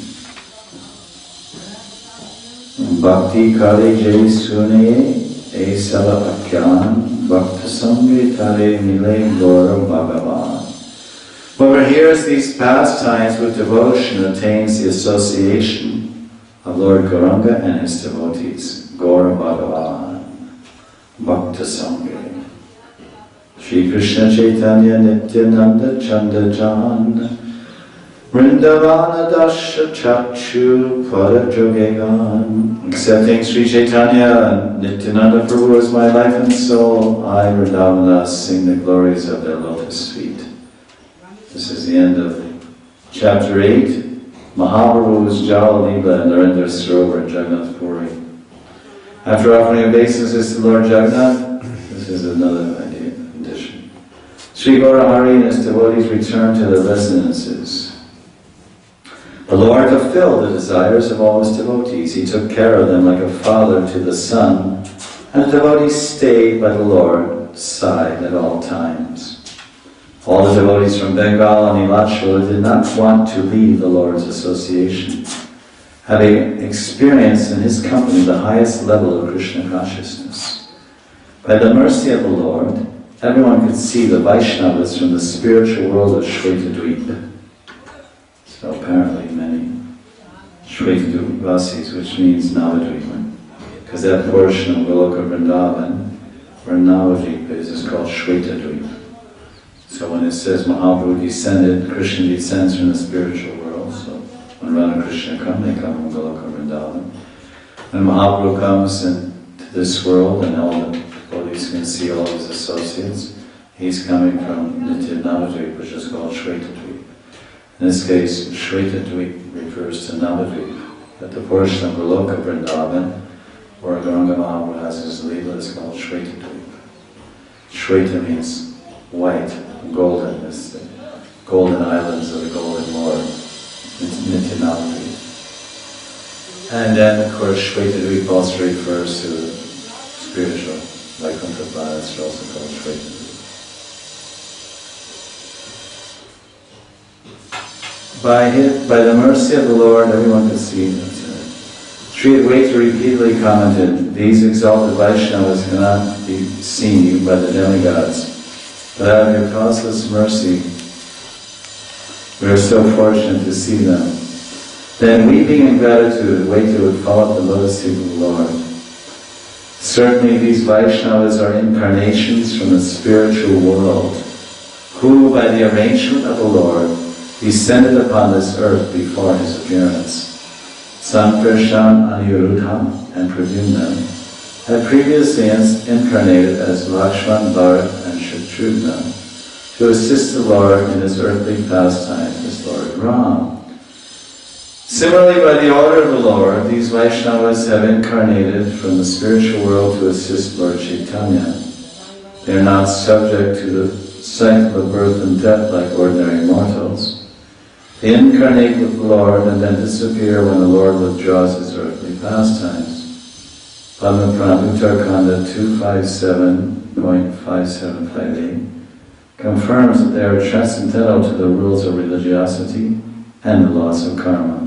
Bhakti Kali Jai Sunaye E Salavakyan Bhakta Sangye Tare Mile Gora Bhagavan. Whoever hears these pastimes with devotion attains the association of Lord Gauranga and his devotees, Gaura Bhagavan, Bhakta Sangha. Shri Krishna Chaitanya Nityananda Chandajan Vrindavana Dasha Chakshu Parajogegan. Accepting Sri Chaitanya Nityananda Prabhu as my life and soul, I, Vrindavana, sing the glories of their lotus feet. This is the end of chapter 8. Mahaprabhu's Jala Leela and Narendra Sarovar in Jagannath Puri. After offering obeisances to Lord Jagannath, this is another addition. Sri Gaurahari and his devotees returned to their residences. The Lord fulfilled the desires of all his devotees. He took care of them like a father to the son, and the devotees stayed by the Lord's side at all times. All the devotees from Bengal and Nilachal did not want to leave the Lord's association, having experienced in his company the highest level of Krishna consciousness. By the mercy of the Lord, everyone could see the Vaishnavas from the spiritual world of Shvetadvipa. So apparently many Shvetadvipasis, which means Navadvipa, because that portion of Goloka Vrindavan, where Navadvipa is called Shvetadvipa. So when it says Mahaprabhu descended, Krishna descends from the spiritual world. So when Radha Krishna come, they come from Goloka Vrindavan. When Mahaprabhu comes into this world and all the devotees can see all his associates, he's coming from Nitya Navadvip, which is called Shvetadvip. In this case, Shvetadvip refers to Navadvip, but the portion of Goloka Vrindavan, where Gauranga Mahaprabhu has his Leela, is called Shvetadvip. Shveta means white. Golden, is the golden islands of the golden Lord, Nityanavadvipa. And then, of course, Shvetadvipa also refers to the spiritual Vaikuntha planets, are also called Shvetadvipa. By the mercy of the Lord, everyone could see them. Sri Advaita repeatedly commented, these exalted Vaishnavas cannot be seen by the demigods. But out of your causeless mercy, we are so fortunate to see them. Then, weeping in gratitude, Advaita would fall at the lotus feet of the Lord. Certainly these Vaishnavas are incarnations from the spiritual world, who, by the arrangement of the Lord, descended upon this earth before his appearance. Sankarshan, Aniruddha, and Pradyumna had previously incarnated as Lakshman, Bharat, and Shatrughna to assist the Lord in his earthly pastimes as Lord Ram. Similarly, by the order of the Lord, these Vaishnavas have incarnated from the spiritual world to assist Lord Chaitanya. They are not subject to the cycle of birth and death like ordinary mortals. They incarnate with the Lord and then disappear when the Lord withdraws his earthly pastimes. Padma Purana Uttarkanda 257.5758 confirms that they are transcendental to the rules of religiosity and the laws of karma.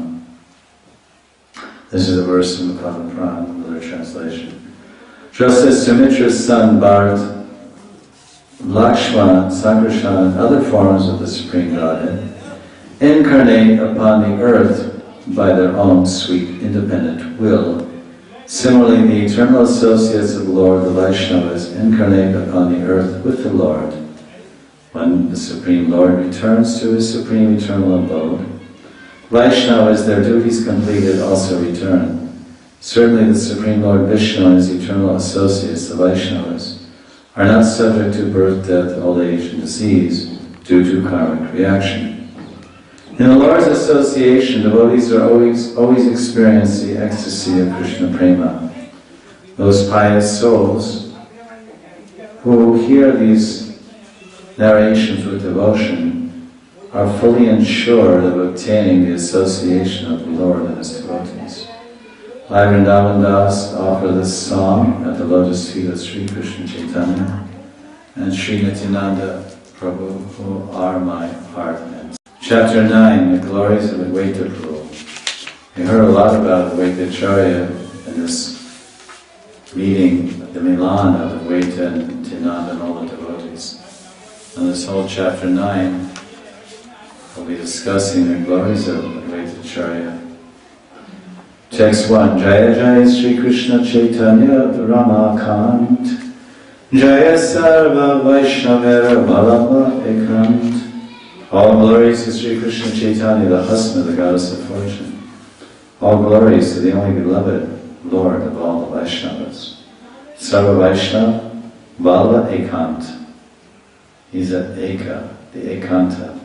This is a verse from the Padma Purana, another translation. Just as Sumitra's son Bharat, Lakshmana, Sankarshan, and other forms of the Supreme Godhead incarnate upon the earth by their own sweet independent will, similarly the eternal associates of the Lord, the Vaishnavas, incarnate upon the earth with the Lord. When the Supreme Lord returns to his supreme eternal abode, Vaishnavas, their duties completed, also return. Certainly the Supreme Lord Vishnu and his eternal associates, the Vaishnavas, are not subject to birth, death, old age, and disease due to karmic reaction. In the Lord's association, devotees are always experience the ecstasy of Krishna Prema. Those pious souls who hear these narrations with devotion are fully ensured of obtaining the association of the Lord and his devotees. I, Vrindavan Das, offer this song at the lotus feet of Sri Krishna Chaitanya and Sri Nityananda Prabhu, who are my heart and Chapter 9, the glories of Advaita Prabhu. We heard a lot about Advaita Acharya in this meeting at the Milan of Advaita and Nityananda and all the devotees. And this whole chapter 9 will be discussing the glories of Advaita Acharya. Text 1. Jaya Jaya Sri Krishna Chaitanya Ramakant Jaya Sarva Vaishnavera Vallabha Ekant. All glories to Sri Krishna Chaitanya, the husband of the goddess of fortune. All glories to the only beloved Lord of all the Vaishnavas. Sarva Vaishnava Vallabha Ekant. He's at Eka, the Ekanta.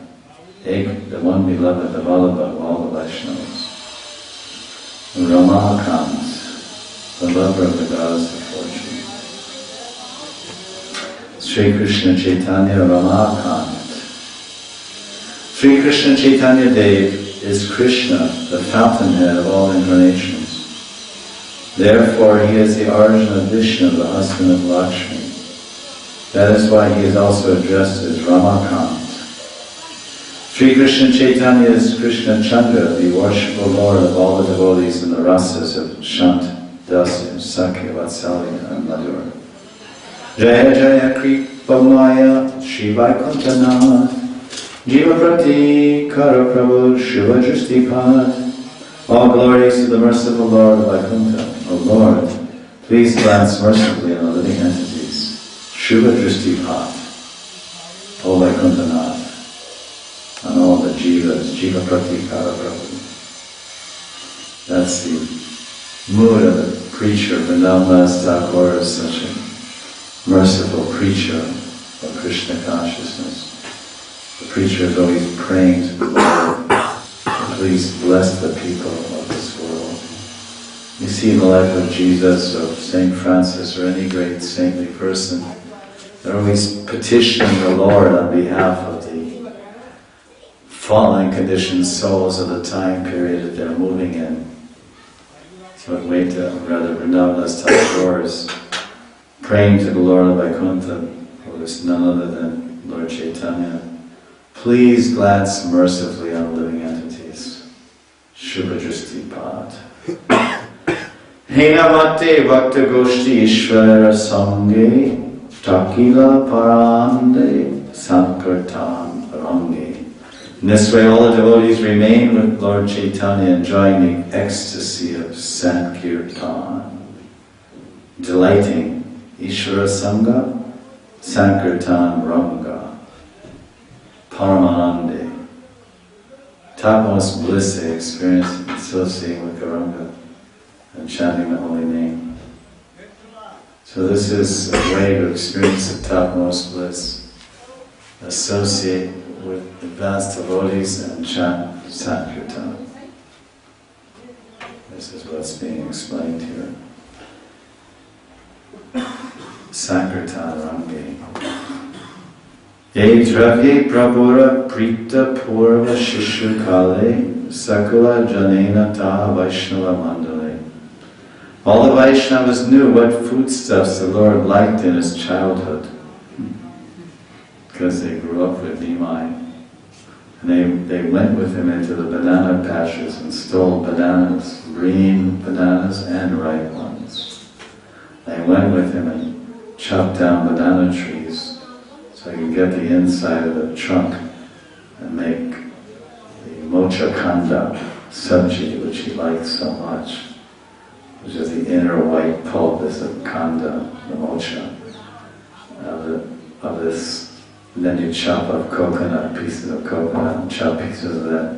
The one beloved, the Vallabha of all the Vaishnavas. Ramakant, the lover of the goddess of fortune. Sri Krishna Chaitanya Ramakant. Sri Krishna Chaitanya Dev is Krishna, the fountainhead of all incarnations. Therefore he is the origin of Vishnu, the husband of Lakshmi. That is why he is also addressed as Ramakant. Sri Krishna Chaitanya is Krishna Chandra, the worshipful Lord of all the devotees in the rasas of Shant, Dasya, Sakya, Vatsalya and Madhura. Jaya Jaya Kripa Maya, Shri Vaikuntanath, Jiva Prati Kara Prabhu, Shiva Dristipad. All glories to the merciful Lord of Vaikuntha. O Lord, please glance mercifully on the living entities. Shiva Dristipad, O Vaikuntanath. And all the jivas, Jiva Pratikara Prabhu. That's the mood of the preacher. Vrindavan Thakur is such a merciful preacher of Krishna consciousness. The preacher is always praying to the Lord, please bless the people of this world. You see in the life of Jesus, of Saint Francis, or any great saintly person, they're always petitioning the Lord on behalf of the fallen conditioned souls of the time period that they're moving in. So Vrindavan Thakur is praying to the Lord of Vaikuntha, who is none other than Lord Chaitanya. Please glance mercifully on living entities. Shubha Dristipad. Henamate Bhakta Goshti Ishvara Sange Takila Parande Sankirtan Range. In this way all the devotees remain with Lord Chaitanya, enjoying the ecstasy of Sankirtan, delighting Ishvara Sangha, Sankirtan Ranga, Paramanande. Topmost bliss they experience associating with Gauranga and chanting the holy name. So this is a way to experience the topmost bliss. Associate with advanced devotees and chant Sankirtan. This is what's being explained here. Sankirtan Rangi. Ye dravye prabhura prita purva shishu kale sakula janena taha Vaishnava mandale. All the Vaishnavas knew what foodstuffs the Lord liked in his childhood, because they grew up with Nimai. And they went with him into the banana patches and stole bananas, green bananas and ripe ones. They went with him and chopped down banana trees so he could get the inside of the trunk and make the mocha kanda sabji, which he liked so much, which is the inner white pulp is the kanda, the mocha, of this. And then you chop up coconut, pieces of coconut, and chop pieces of that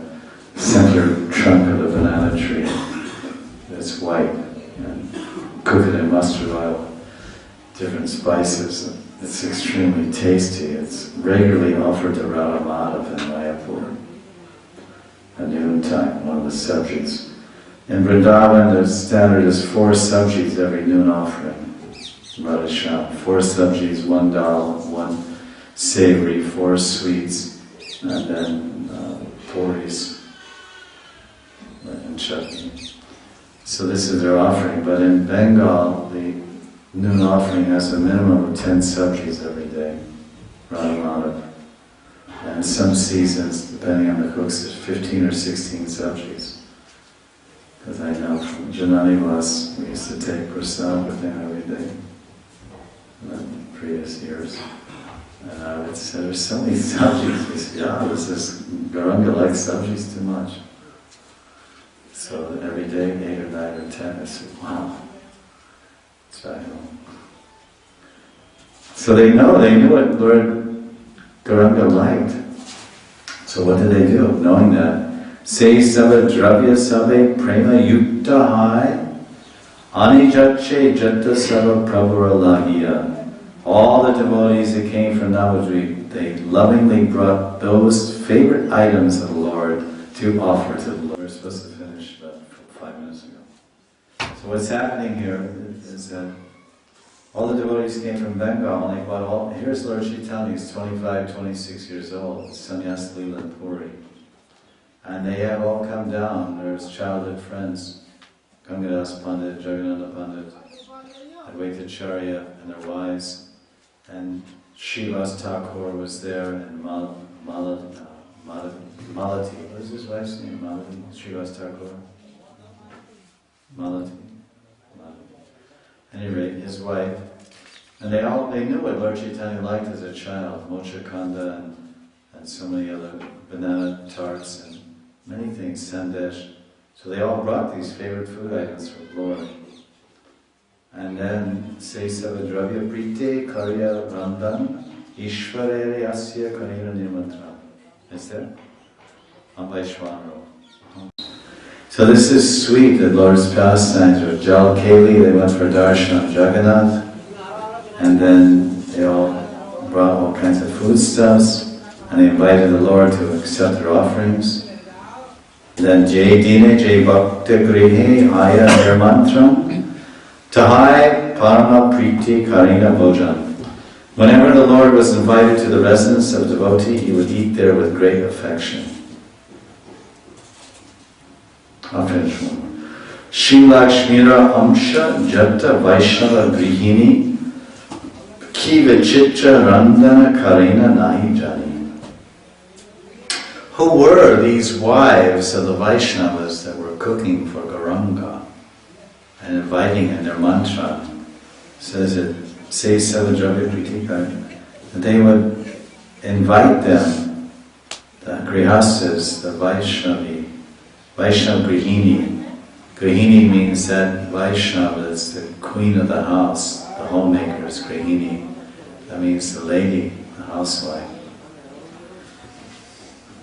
center trunk of the banana tree that's white, and cook it in mustard oil, different spices. It's extremely tasty. It's regularly offered to Radha Madhav in Mayapur at noontime, one of the subjects. In Vrindavan, the standard is 4 subjects every noon offering. Radha Sham, 4 subjects, 1 dal, 1 savory, 4 sweets, and then puris and chutney. So this is their offering. But in Bengal, the noon offering has a minimum of 10 subjects every day, Radha Madhav. And some seasons, depending on the cooks, there's 15 or 16 subjects. Because I know from Janani Vas, we used to take prasad with him every day in the previous years. And I would say, there's so many subjects. He said, yeah, Gauranga likes subjects too much. So every day, 8 or 9 or 10, I said, wow, it's valuable. So they knew what Lord Gauranga liked. So what did they do? Knowing that, Se sava dravya sabe prema yukta hai anijache jatta sava prabhura lagiya. All the devotees that came from Navadvip, they lovingly brought those favorite items of the Lord to offer to the Lord. We're supposed to finish about 5 minutes ago. So what's happening here is that all the devotees came from Bengal and they brought all, here's Lord Chaitanya, he's 25, 26 years old, Sannyas Leela in Puri. And they have all come down, there's childhood friends, Gangadas Pandit, Jagannatha Pandit, Advaitacharya and their wives, and Srivas Thakur was there, and Malati, what is his wife's name? Malati, Srivas Thakur? Malati. At any rate, his wife, and they knew what Lord Chaitanya liked as a child, mocha kanda and so many other banana tarts and many things, sandesh. So they all brought these favorite food items for the Lord. And then, Se Savadravya Prite Karya Randan Ishvarere Asya Karina Nimantra. Is there? Ambaishwanro. So this is sweet, the Lord's pastimes were Jal Keli, they went for darshan of Jagannath, and then they all brought all kinds of foodstuffs, and they invited the Lord to accept their offerings. Then Jai Dine Jai Bhakta Grihe Aya Nirmantram Tahai Parama Priti Karina Bhojan. Whenever the Lord was invited to the residence of a devotee, he would eat there with great affection. I'll finish one. Shri Lakshmira Amsha Jata Vaishnava Grihini Kiva Chitra Randana Karina Nahi Jani. Who were these wives of the Vaishnavas that were cooking for Gauranga and inviting in their mantra? Says it, say Savadravya Pritika, that they would invite them, the Grihastas, the Vaishnava Grihini. Grihini means that Vaishnava is the queen of the house, the homemaker is Grihini. That means the lady, the housewife.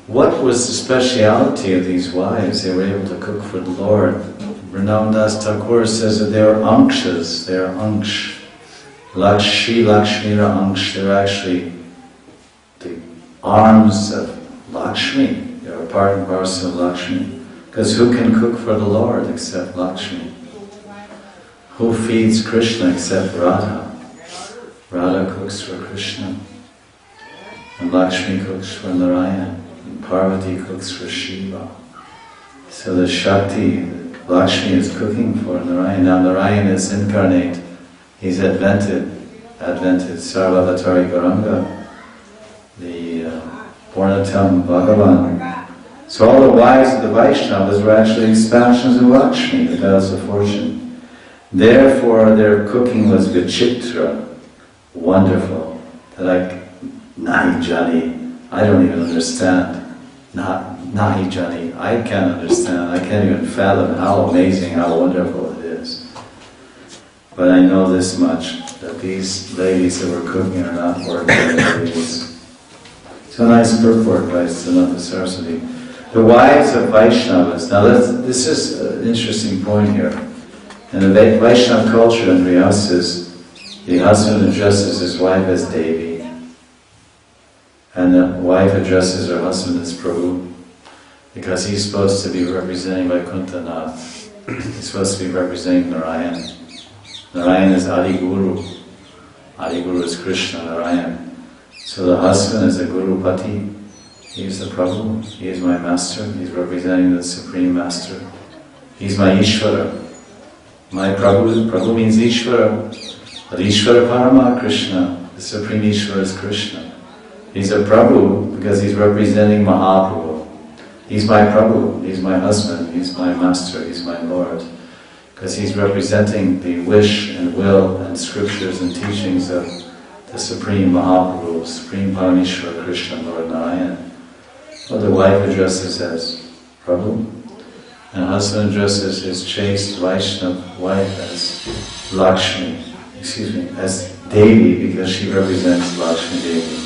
What was the speciality of these wives? They were able to cook for the Lord. Vrindavan Thakur says that they are ankshas, they are anksh. Shri Lakshmira anksh, they're actually the arms of Lakshmi. They're a part and parcel of Lakshmi. Because who can cook for the Lord except Lakshmi? Who feeds Krishna except Radha? Radha cooks for Krishna. And Lakshmi cooks for Narayana. And Parvati cooks for Shiva. So the Shakti, Lakshmi is cooking for Narayana. Now Narayana is incarnate. He's advented Sarvavatari Gauranga, the Purnatam Bhagavan. So all the wives of the Vaishnavas were actually expansions of Lakshmi, the goddess of fortune. Therefore their cooking was Vichitra, wonderful. They're like, Nahi Jani, I don't even understand. Nahi Jani, I can't understand, I can't even fathom how amazing, how wonderful it is. But I know this much, that these ladies that were cooking are not ordinary ladies. So nice purport by Sanatana Saraswati. The wives of Vaishnavas. Now this is an interesting point here. In the Vaishnava culture in Riyasas, the husband addresses his wife as Devi, and the wife addresses her husband as Prabhu, because he's supposed to be representing Vaikuntha-nath. He's supposed to be representing Narayan. Narayan is Adi Guru. Adi Guru is Krishna, Narayan. So the husband is a Guru Pati. He is the Prabhu, he is my master, he's representing the Supreme Master. He's my Ishvara. My Prabhu means Ishvara. But Ishvara Parama Krishna, the Supreme Ishvara is Krishna. He's a Prabhu because he's representing Mahaprabhu. He's my Prabhu, he's my husband, he's my master, he's my Lord. Because he's representing the wish and will and scriptures and teachings of the Supreme Mahaprabhu, Supreme Parameshwara Krishna, Lord Narayan. Well, the wife addresses as Prabhu. And husband dresses his chaste Vaishnava wife as as Devi, because she represents Lakshmi Devi.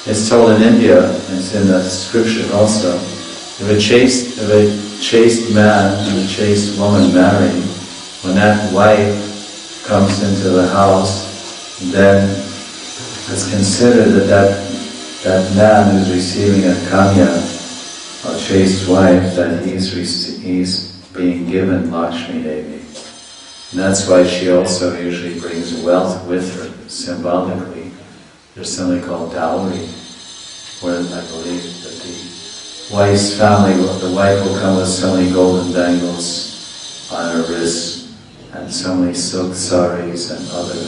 It's told in India, and it's in the scripture also, if a chaste man and a chaste woman marry, when that wife comes into the house, then it's considered that man who's receiving a kanya, a chaste wife, that he's being given Lakshmi Devi. And that's why she also usually brings wealth with her, symbolically. There's something called dowry, where I believe that the wife's family, the wife will come with so many golden bangles on her wrists, and so many silk saris and other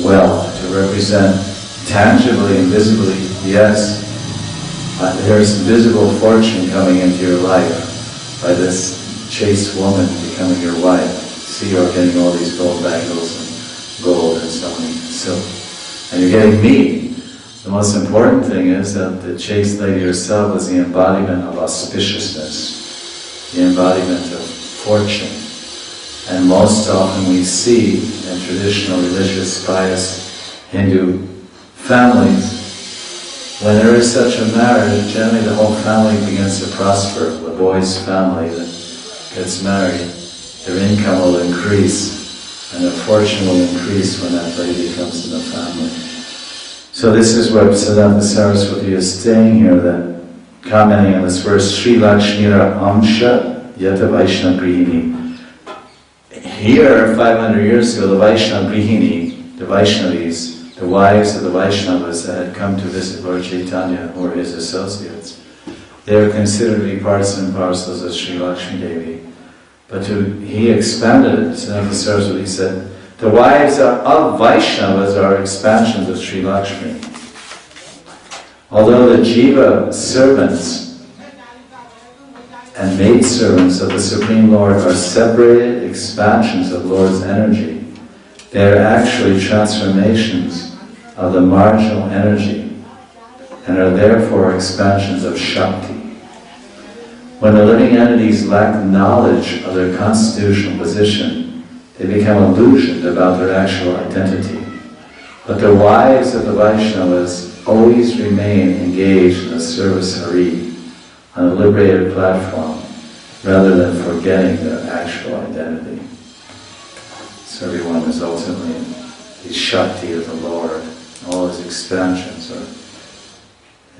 wealth to represent tangibly and visibly, yes, there's visible fortune coming into your life by this chaste woman becoming your wife. See, you're getting all these gold bangles and gold and so many silk. And you're getting me. The most important thing is that the chaste lady herself is the embodiment of auspiciousness, the embodiment of fortune. And most often we see in traditional, religious, pious Hindu families, when there is such a marriage, generally the whole family begins to prosper. The boy's family that gets married, their income will increase, and their fortune will increase when that lady comes in the family. So this is what Siddhanta Saraswati is saying here, that commenting on this verse, Sri Lakshmira Amsha Yata Vaishnava Grihini. Here, 500 years ago, the Vaishnava Grihini, the Vaishnavis, the wives of the Vaishnavas that had come to visit Lord Chaitanya, who were his associates, they were considered to be parts and parcels of Sri Lakshmi Devi. But he expanded it. Siddhanta Saraswati said, the wives of Vaishnavas are expansions of Sri Lakshmi. Although the jiva servants and maidservants of the Supreme Lord are separated expansions of Lord's energy, they are actually transformations of the marginal energy and are therefore expansions of Shakti. When the living entities lack knowledge of their constitutional position, they become illusioned about their actual identity. But the wives of the Vaishnavas always remain engaged in the service Hari on a liberated platform, rather than forgetting their actual identity. So everyone is ultimately the Shakti of the Lord. All his expansions are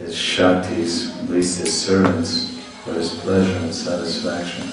his Shaktis, at least his servants, for his pleasure and satisfaction.